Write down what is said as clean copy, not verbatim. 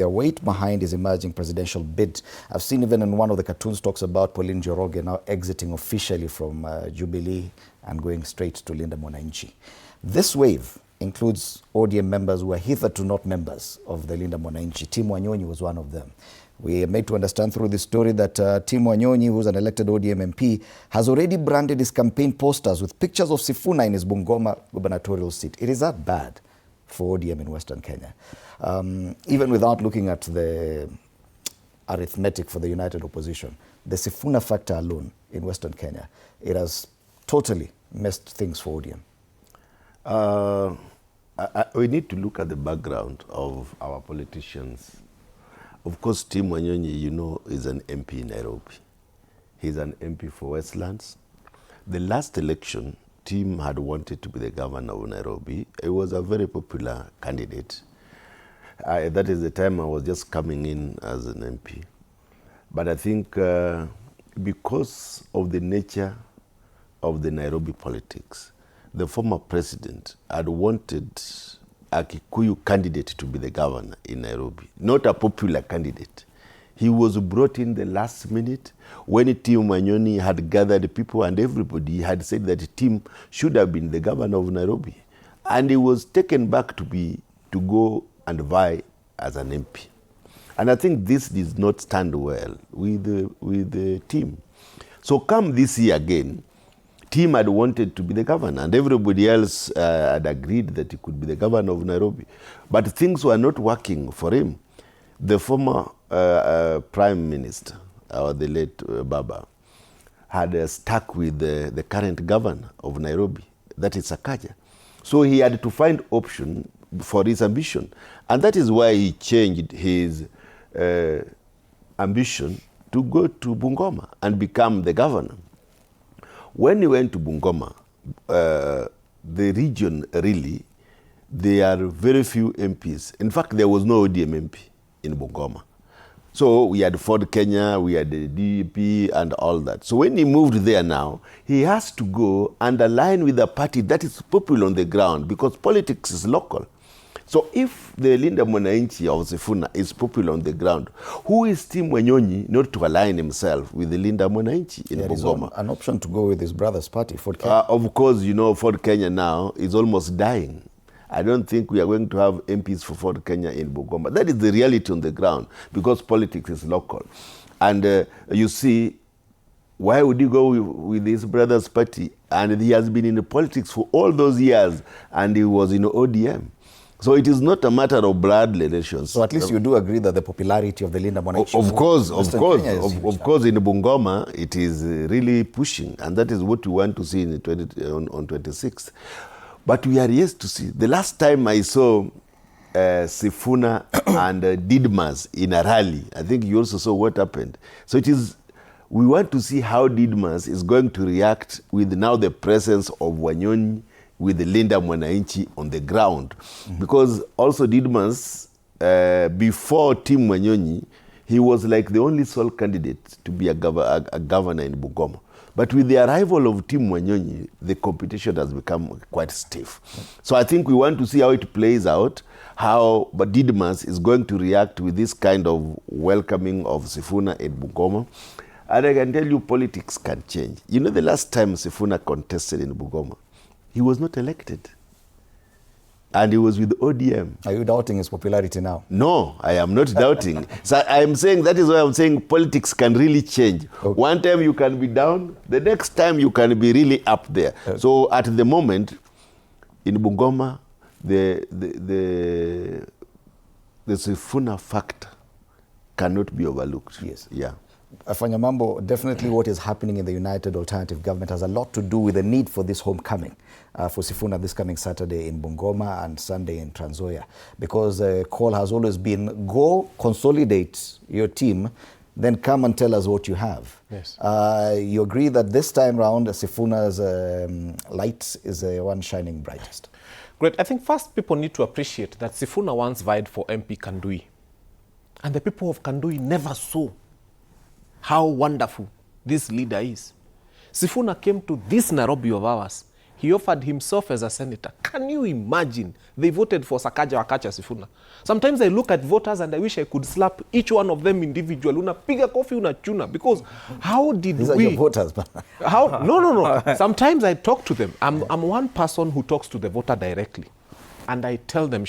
their weight behind his emerging presidential bid. I've seen even in one of the cartoons talks about Pauline Njoroge now exiting officially from Jubilee and going straight to Linda Mwananchi. This wave includes ODM members who are hitherto not members of the Linda Mwananchi. Tim Wanyonyi was one of them. We are made to understand through this story that Tim Wanyonyi, who's an elected ODM MP, has already branded his campaign posters with pictures of Sifuna in his Bungoma gubernatorial seat. It is that bad for ODM in Western Kenya. Even without looking at the arithmetic for the united opposition, the Sifuna factor alone in Western Kenya, it has totally messed things for ODM. We need to look at the background of our politicians. Of course, Tim Wanyonyi, you know, is an MP in Nairobi. He's an MP for Westlands. The last election, Tim had wanted to be the governor of Nairobi. He was a very popular candidate. That is the time I was just coming in as an MP. But I think because of the nature of the Nairobi politics, the former president had wanted a Kikuyu candidate to be the governor in Nairobi, not a popular candidate. He was brought in the last minute when Tim Wanyonyi had gathered people and everybody had said that Tim should have been the governor of Nairobi. And he was taken back to go and vie as an MP. And I think this did not stand well with the team. So come this year again, Tim had wanted to be the governor, and everybody else had agreed that he could be the governor of Nairobi. But things were not working for him. The former prime minister, or the late BAMBA, had stuck with the current governor of Nairobi, that is Sakaja. So he had to find option for his ambition. And that is why he changed his ambition to go to Bungoma and become the governor. When he went to Bungoma, the region really, there are very few MPs. In fact, there was no ODM MP in Bungoma. So we had Ford Kenya, we had the DP and all that. So when he moved there now, he has to go and align with a party that is popular on the ground because politics is local. So if the Linda Mwananchi of Sifuna is popular on the ground, who is Tim Wanyonyi not to align himself with the Linda Mwananchi in Bungoma? An option to go with his brother's party, Ford Kenya. Of course, you know, Ford Kenya now is almost dying. I don't think we are going to have MPs for Ford Kenya in Bungoma. That is the reality on the ground because politics is local. And you see, why would he go with his brother's party? And he has been in the politics for all those years and he was in ODM. So it is not a matter of blood relations. So at least you do agree that the popularity of the Linda Mwananchi... Of course, in Bungoma, it is really pushing. And that is what we want to see in on 26th. But we are yet to see. The last time I saw Sifuna and Didmus in a rally, I think you also saw what happened. So it is, we want to see how Didmus is going to react with now the presence of Wanyonyi with the Linda Mwananchi on the ground. Because also Didmus, before Tim Wanyonyi, he was like the only sole candidate to be a governor in Bungoma. But with the arrival of Tim Wanyonyi, the competition has become quite stiff. So I think we want to see how it plays out, how Didmus is going to react with this kind of welcoming of Sifuna in Bungoma. And I can tell you, politics can change. You know, the last time Sifuna contested in Bungoma, he was not elected. And he was with ODM. Are you doubting his popularity now? No, I am not doubting. So I am saying, that is why I'm saying politics can really change. Okay. One time you can be down, the next time you can be really up there. Okay. So at the moment, in Bungoma, the Sifuna factor cannot be overlooked. Yes. Yeah. Afanyamambo, definitely what is happening in the United Alternative Government has a lot to do with the need for this homecoming for Sifuna this coming Saturday in Bungoma and Sunday in Trans Nzoia. Because the call has always been, go consolidate your team, then come and tell us what you have. Yes. You agree that this time round, Sifuna's light is the one shining brightest? Great. I think first people need to appreciate that Sifuna once vied for MP Kandui. And the people of Kandui never saw how wonderful this leader is. Sifuna came to this Nairobi of ours. He offered himself as a senator. Can you imagine? They voted for Sakaja Wakacha Sifuna. Sometimes I look at voters and I wish I could slap each one of them individually. Unapiga coffee, unachuna. Because how did These are your voters. How? No. Sometimes I talk to them. I'm one person who talks to the voter directly. And I tell them,